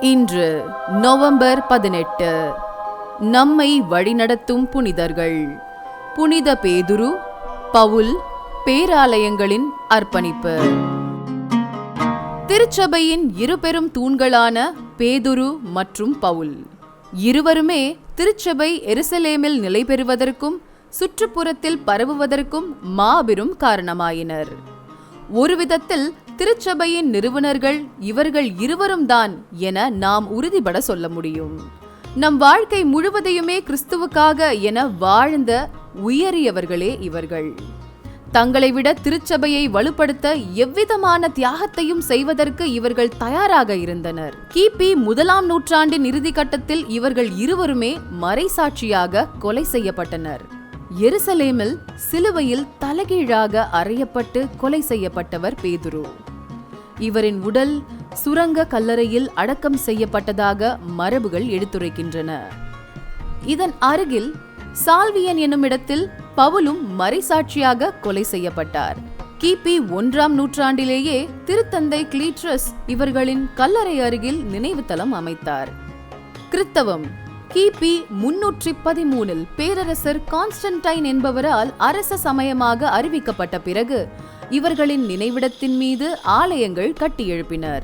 இன்று நவம்பர் 18. நம்மை வழிநடத்தும் புனிதர்கள். புனித பேதுரு, பவுல், பேராலயங்களின் அர்ப்பணிப்பு. திருச்சபையின் இரு பெரும் தூண்களான பேதுரு மற்றும் பவுல் இருவருமே திருச்சபை எருசலேமில் நிலை பெறுவதற்கும் சுற்றுப்புறத்தில் பரவுவதற்கும் மாபெரும் காரணமாயினர். ஒரு விதத்தில் திருச்சபையின் நிறுவனர்கள் இவர்கள் இருவரும் தான் என நாம் உறுதிபட சொல்ல முடியும். நம் வாழ்க்கை முழுவதையுமே கிறிஸ்துவுக்காக என வாழ்ந்த உயரியவர்களே இவர்கள். தங்களை விட திருச்சபையை வலுப்படுத்த எவ்விதமான தியாகத்தையும் செய்வதற்கு இவர்கள் தயாராக இருந்தனர். கிபி 1ஆம் நூற்றாண்டின் இறுதி கட்டத்தில் இவர்கள் இருவருமே மறைசாட்சியாக கொலை செய்யப்பட்டனர். எருசலேமில் சிலுவையில் தலைகீழாக அறையப்பட்டு கொலை செய்யப்பட்டவர் பேதுரு. இவரின் உடல் சுரங்க கல்லறையில் அடக்கம் செய்யப்பட்டதாக மரபுகள் எடுத்துரைக்கின்றன. இதன் அருகில் சால்வியன் என்னும் இடத்தில் பவுலும் மறைசாட்சியாக கொலை செய்யப்பட்டார். கிபி 1ஆம் நூற்றாண்டிலேயே திருத்தந்தை கிளீட்ரஸ் இவர்களின் கல்லறை அருகில் நினைவு தலம் அமைத்தார். கிறித்தவம் கிபி 313 பேரரசர் கான்ஸ்டன்டைன் என்பவரால் அரச சமயமாக அறிவிக்கப்பட்ட பிறகு இவர்களின் நினைவிடத்தின் மீது ஆலயங்கள் கட்டி எழுப்பினர்.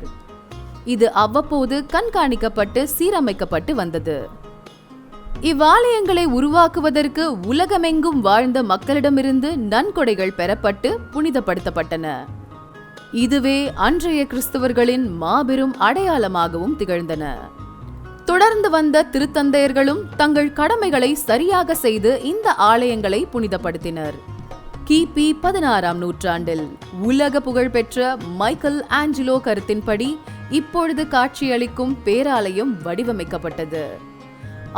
இது அவ்வப்போது கண்காணிக்கப்பட்டு சீரமைக்கப்பட்டு வந்தது. இவ்வாலயங்களை உருவாக்குவதற்கு உலகமெங்கும் வாழ்ந்த மக்களிடமிருந்து நன்கொடைகள் பெறப்பட்டு புனிதப்படுத்தப்பட்டன. இதுவே அன்றைய கிறிஸ்தவர்களின் மாபெரும் அடையாளமாகவும் திகழ்ந்தன. தொடர்ந்து வந்த திருத்தந்தையர்களும் தங்கள் கடமைகளை சரியாக செய்து இந்த ஆலயங்களை புனிதப்படுத்தினர். கிபி 16ஆம் நூற்றாண்டில் உலக புகழ்பெற்ற மைக்கேல் ஆஞ்சலோ கருத்தின்படி இப்பொழுது காட்சியளிக்கும் பேராலயம் வடிவமைக்கப்பட்டது.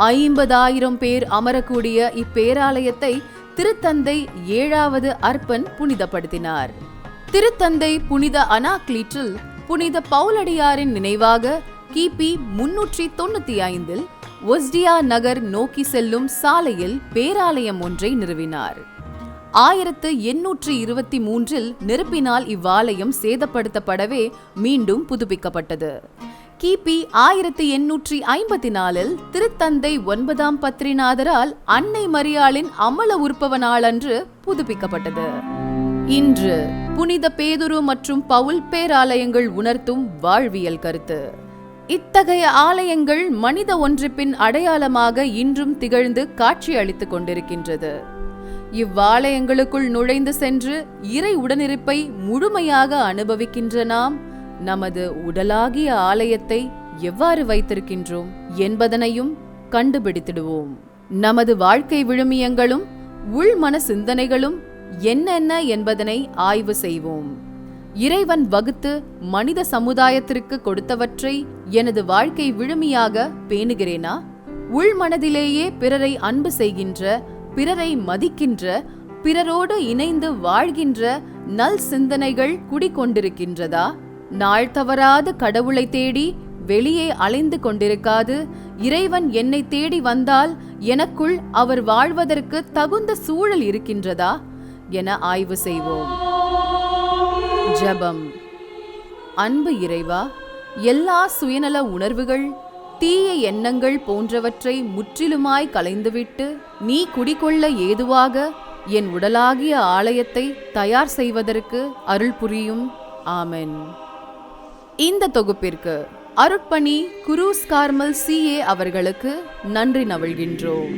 50,000 பேர் அமரக்கூடிய இப்பேராலயத்தை திருத்தந்தை 7வது அர்பன் புனிதப்படுத்தினார். திருத்தந்தை புனித அனாக்லீட்டில் புனித பவுலடியாரின் நினைவாக கிபி 395 ஒஸ்டியா நகர் நோக்கி செல்லும் சாலையில் பேராலயம் ஒன்றை நிறுவினார். 1823 நெருப்பினால் இவ்வாலயம் சேதப்படுத்தப்படவே மீண்டும் புதுப்பிக்கப்பட்டது. கிபி 1854 திருத்தந்தை 9ஆம் பத்ரிநாதரால் அன்னை மரியாளின் அமல உற்பவ நாளன்று புதுப்பிக்கப்பட்டது. இன்று புனித பேதுரு மற்றும் பவுல் பேராலயங்கள் உணர்த்தும் வாழ்வியல் கருத்து. இத்தகைய ஆலயங்கள் மனித ஒன்றிப்பின் அடையாளமாக இன்றும் திகழ்ந்து காட்சி அளித்துக் கொண்டிருக்கின்றது. இவ்வாலயங்களுக்குள் நுழைந்து சென்று இறை உடனிருப்பை முழுமையாக அனுபவிக்கின்ற நாம் நமது உடலாகிய ஆலயத்தை எவ்வாறு வைத்திருக்கின்றோம் என்பதனையும் கண்டுபிடித்திடுவோம். நமது வாழ்க்கை விழுமியங்களும் உள்மன சிந்தனைகளும் என்னென்ன என்பதனை ஆய்வு செய்வோம். இறைவன் வகுத்து மனித சமுதாயத்திற்கு கொடுத்தவற்றை எனது வாழ்க்கை விழுமியாக பேணுகிறேனா? உள்மனதிலேயே பிறரை அன்பு செய்கின்ற, பிறரை மதிக்கின்ற, பிறரோடு இணைந்து வாழ்கின்ற நல் சிந்தனைகள் குடிக்கொண்டிருக்கின்றதா? நாள் தவறாது கடவுளை தேடி வெளியே அலைந்து கொண்டிருக்காது, இறைவன் என்னை தேடி வந்தால் எனக்குள் அவர் வாழ்வதற்கு தகுந்த சூழல் இருக்கின்றதா என ஆய்வு செய்வோம். ஜெபம். அன்பு இறைவா, எல்லா சுயநல உணர்வுகள், தீய எண்ணங்கள் போன்றவற்றை முற்றிலுமாய் களைந்துவிட்டு நீ குடிகொள்ள ஏதுவாக என் உடலாகிய ஆலயத்தை தயார் செய்வதற்கு அருள் புரியும். ஆமென். இந்த தொகுப்பிற்கு அருட்பணி குரூஸ் கார்மல் CA அவர்களுக்கு நன்றி நவழ்கின்றோம்.